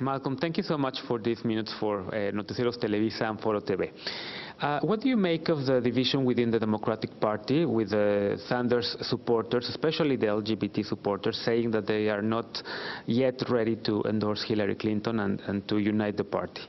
Malcolm, thank you so much for these minutes for Noticieros Televisa and Foro TV. What do you make of the division within the Democratic Party with Sanders supporters, especially the LGBT supporters, saying that they are not yet ready to endorse Hillary Clinton and to unite the party?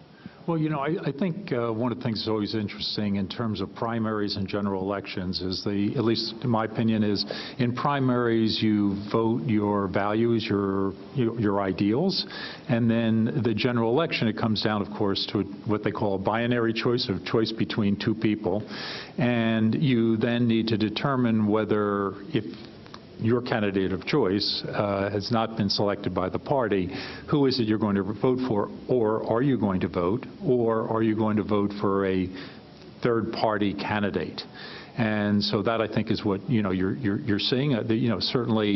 Well, you know, I think one of the things that's always interesting in terms of primaries and general elections is at least in my opinion, is in primaries you vote your values, your ideals, and then the general election, it comes down, of course, to what they call a binary choice, or choice between two people, and you then need to determine whether, if your candidate of choice has not been selected by the party, who is it you're going to vote for, or are you going to vote, or are you going to vote for a third-party candidate? And so that, I think, is what you're seeing. Certainly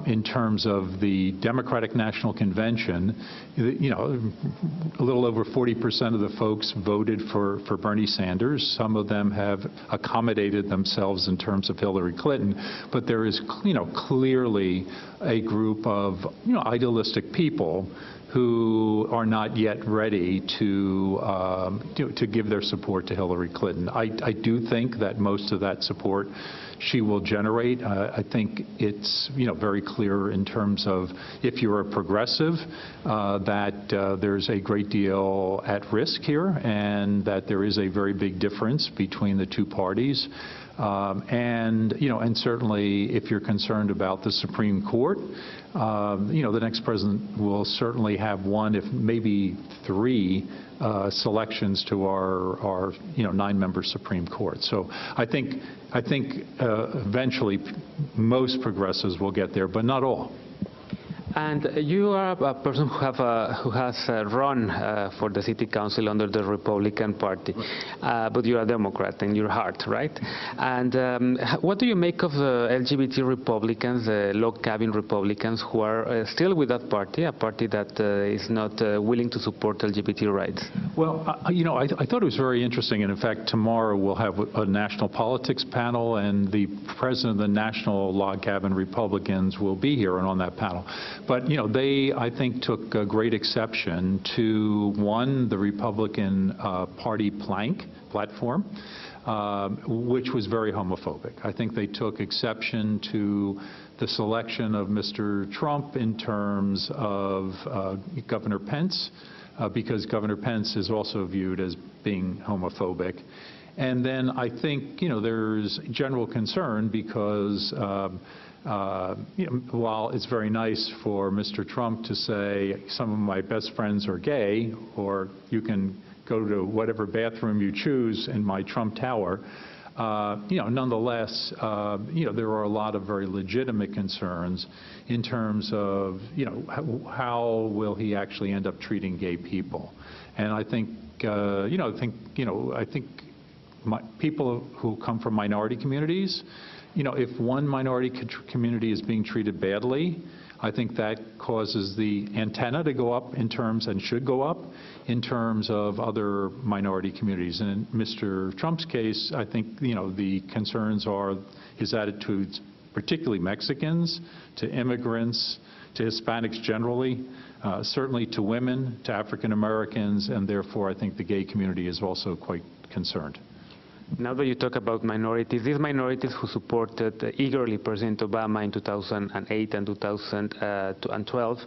in terms of the Democratic National Convention, a little over 40% of the folks voted for Bernie Sanders. Some of them have accommodated themselves in terms of Hillary Clinton, but there is clearly a group of idealistic people who are not yet ready to give their support to Hillary Clinton. I do think that most of that support she will generate. I think it's very clear in terms of, if you're a progressive, that there's a great deal at risk here, and that there is a very big difference between the two parties. And certainly, if you're concerned about the Supreme Court, the next president will certainly have one, if maybe three, selections to our 9-member Supreme Court. So I think eventually most progressives will get there, but not all. And you are a person who has run for the city council under the Republican Party, but you're a Democrat in your heart, right? And what do you make of the LGBT Republicans, the log cabin Republicans, who are still with that party, a party that is not willing to support LGBT rights? Well, I thought it was very interesting, and in fact, tomorrow we'll have a national politics panel, and the president of the National Log Cabin Republicans will be here and on that panel. But, they, I think, took a great exception to, one, the Republican Party platform, which was very homophobic. I think they took exception to the selection of Mr. Trump in terms of Governor Pence, because Governor Pence is also viewed as being homophobic. And then I think, there's general concern because while it's very nice for Mr. Trump to say some of my best friends are gay, or you can go to whatever bathroom you choose in my Trump Tower, nonetheless, there are a lot of very legitimate concerns in terms of, how will he actually end up treating gay people? And I think, I think people who come from minority communities, if one minority community is being treated badly, I think that causes the antenna to go up in terms, and should go up, in terms of other minority communities. And in Mr. Trump's case, I think, the concerns are his attitudes, particularly Mexicans, to immigrants, to Hispanics generally, certainly to women, to African Americans, and therefore I think the gay community is also quite concerned. Now that you talk about minorities, these minorities who supported eagerly President Obama in 2008 and 2012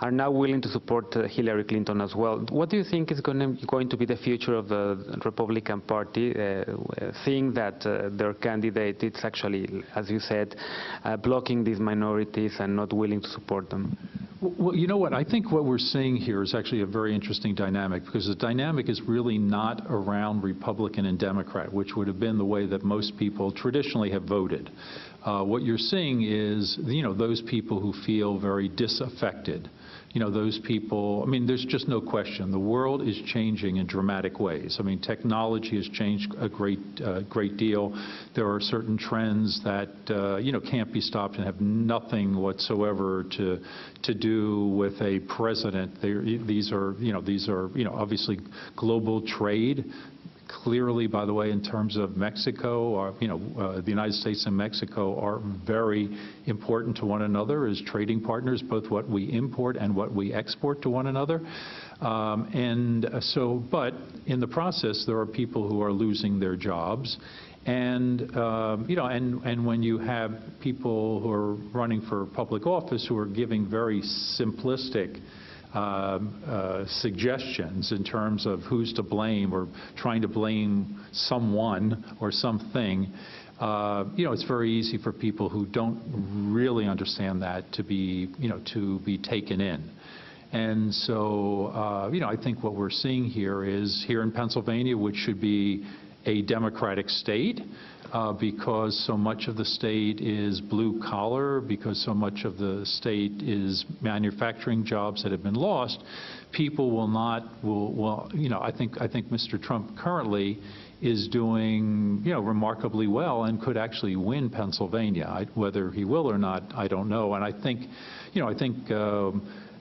are now willing to support Hillary Clinton as well. What do you think is going to be the future of the Republican Party, seeing that their candidate is actually, as you said, blocking these minorities and not willing to support them? Well, you know what? I think what we're seeing here is actually a very interesting dynamic, because the dynamic is really not around Republican and Democrat, which would have been the way that most people traditionally have voted. What you're seeing is, those people who feel very disaffected. Those people, there's just no question. The world is changing in dramatic ways. Technology has changed a great deal. There are certain trends that, can't be stopped and have nothing whatsoever to do with a president. These are obviously global trade, Clearly, by the way, in terms of Mexico, or, the United States and Mexico are very important to one another as trading partners, both what we import and what we export to one another. But in the process, there are people who are losing their jobs. And, and when you have people who are running for public office who are giving very simplistic suggestions in terms of who's to blame or trying to blame someone or something, it's very easy for people who don't really understand that to be taken in. And so, I think what we're seeing here is here in Pennsylvania, which should be a Democratic state, because so much of the state is blue collar, because so much of the state is manufacturing jobs that have been lost, people I think Mr. Trump currently is doing, remarkably well and could actually win Pennsylvania. Whether he will or not, I don't know. And I think,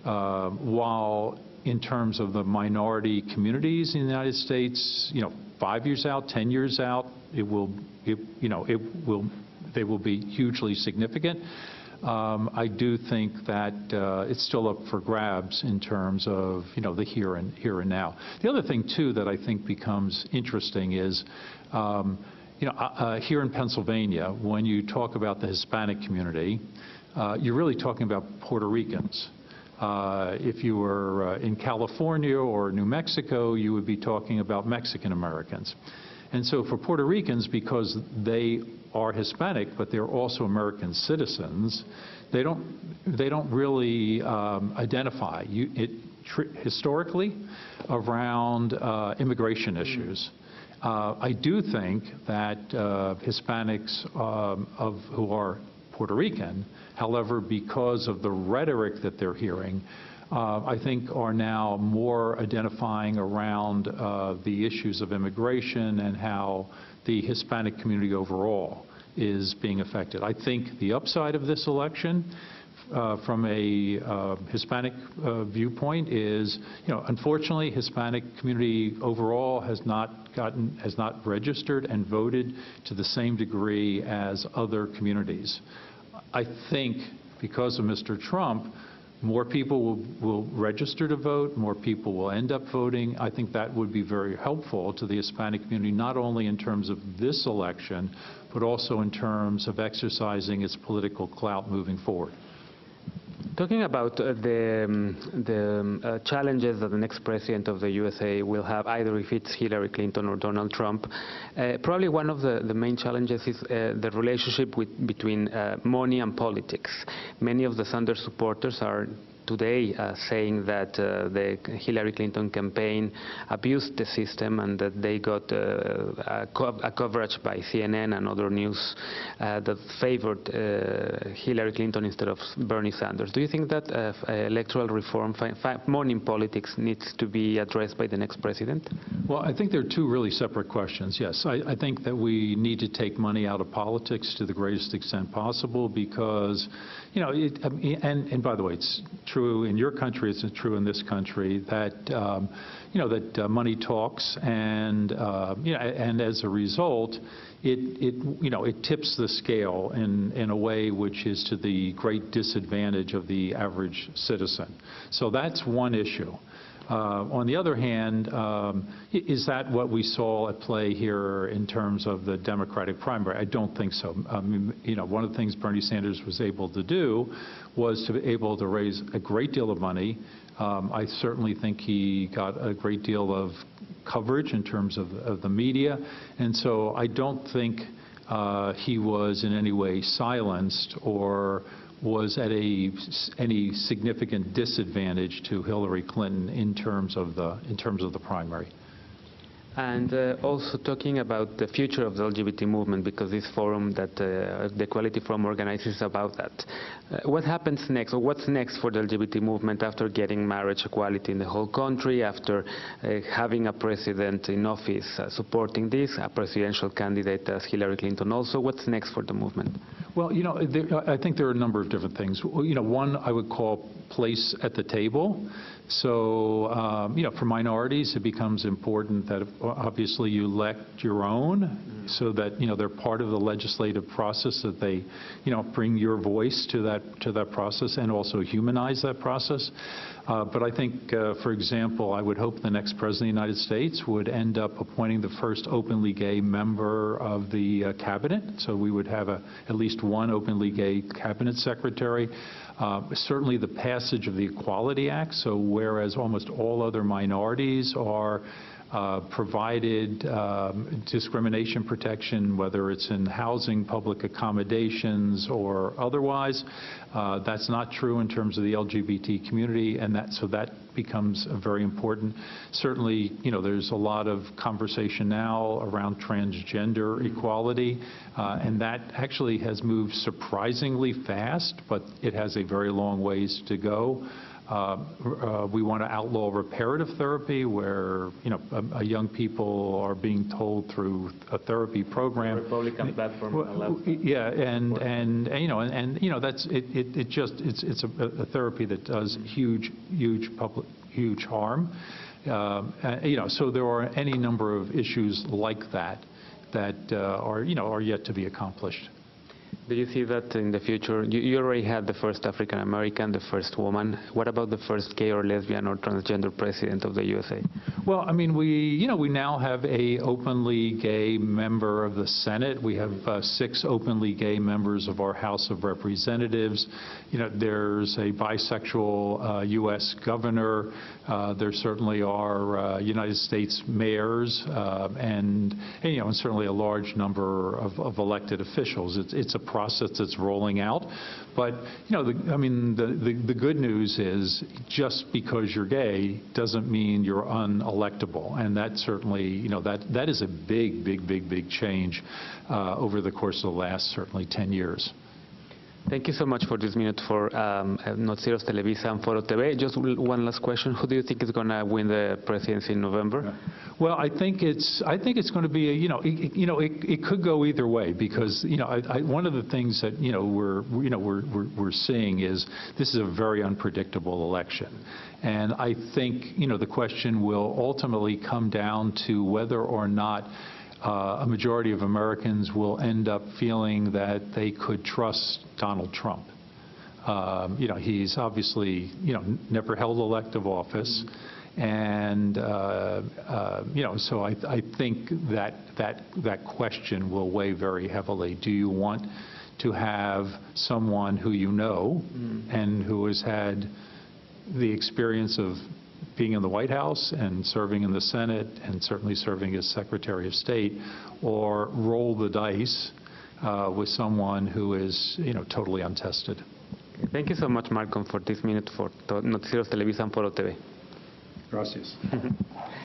while in terms of the minority communities in the United States, 5 years out, 10 years out, they will be hugely significant. I do think that it's still up for grabs in terms of the here and now. The other thing too that I think becomes interesting is here in Pennsylvania, when you talk about the Hispanic community, you're really talking about Puerto Ricans. If you were in California or New Mexico, you would be talking about Mexican Americans. And so for Puerto Ricans, because they are Hispanic, but they're also American citizens, they don't really identify historically around immigration issues. I do think that Hispanics who are Puerto Rican, however, because of the rhetoric that they're hearing, I think are now more identifying around the issues of immigration and how the Hispanic community overall is being affected. I think the upside of this election from a Hispanic viewpoint is, unfortunately, Hispanic community overall has not registered and voted to the same degree as other communities. I think because of Mr. Trump, more people will register to vote, more people will end up voting. I think that would be very helpful to the Hispanic community, not only in terms of this election, but also in terms of exercising its political clout moving forward. Talking about the challenges that the next president of the USA will have, either if it's Hillary Clinton or Donald Trump, probably one of the main challenges is the relationship between money and politics. Many of the Sanders supporters are today saying that the Hillary Clinton campaign abused the system and that they got a coverage by CNN and other news that favored Hillary Clinton instead of Bernie Sanders. Do you think that electoral reform, money in politics, needs to be addressed by the next president? Well, I think there are two really separate questions. Yes, I think that we need to take money out of politics to the greatest extent possible because, and by the way, it's true in your country, it's true in this country that that money talks, and and as a result, it tips the scale in a way which is to the great disadvantage of the average citizen. So that's one issue. On the other hand, is that what we saw at play here in terms of the Democratic primary? I don't think so. One of the things Bernie Sanders was able to do was to be able to raise a great deal of money. I certainly think he got a great deal of coverage in terms of the media, and so I don't think he was in any way silenced or was at any significant disadvantage to Hillary Clinton in terms of the primary. And also talking about the future of the LGBT movement, because this forum that the Equiality Forum organizes is about that. What happens next, or what's next for the LGBT movement after getting marriage equality in the whole country, after having a president in office supporting this, a presidential candidate as Hillary Clinton also? What's next for the movement? Well, I think there are a number of different things. One I would call place at the table. So, for minorities, it becomes important that obviously you elect your own so that, they're part of the legislative process, that they, bring your voice to that process and also humanize that process. But I think, for example, I would hope the next President of the United States would end up appointing the first openly gay member of the cabinet. So we would have at least one openly gay cabinet secretary. Certainly the passage of the Equality Act, so whereas almost all other minorities are provided discrimination protection, whether it's in housing, public accommodations, or otherwise. That's not true in terms of the LGBT community, and so that becomes very important. Certainly, there's a lot of conversation now around transgender equality, and that actually has moved surprisingly fast, but it has a very long ways to go. We want to outlaw reparative therapy, where young people are being told through a therapy program. The Republican platform allows. Yeah, and that's it. It's a therapy that does huge harm. So there are any number of issues like that are yet to be accomplished. Do you see that in the future? You already had the first African American, the first woman. What about the first gay or lesbian or transgender president of the USA? Well, I mean, we now have a openly gay member of the Senate. We have 6 openly gay members of our House of Representatives. There's a bisexual U.S. governor. There certainly are United States mayors, and certainly a large number of elected officials. It's a process that's rolling out, but the good news is just because you're gay doesn't mean you're unelectable, and that certainly that is a big change over the course of the last certainly 10 years. Thank you so much for this minute for Noticieros Televisa and Foro TV. Just one last question: who do you think is going to win the presidency in November? Well, I think it's going to be it could go either way, because one of the things that we're seeing is this is a very unpredictable election, and I think the question will ultimately come down to whether or not a majority of Americans will end up feeling that they could trust Donald Trump. He's obviously, never held elective office, and so I think that question will weigh very heavily. Do you want to have someone who and who has had the experience of being in the White House and serving in the Senate and certainly serving as Secretary of State, or roll the dice with someone who is, totally untested? Thank you so much, Malcolm, for this minute for Noticieros Televisa and Foro TV. Gracias.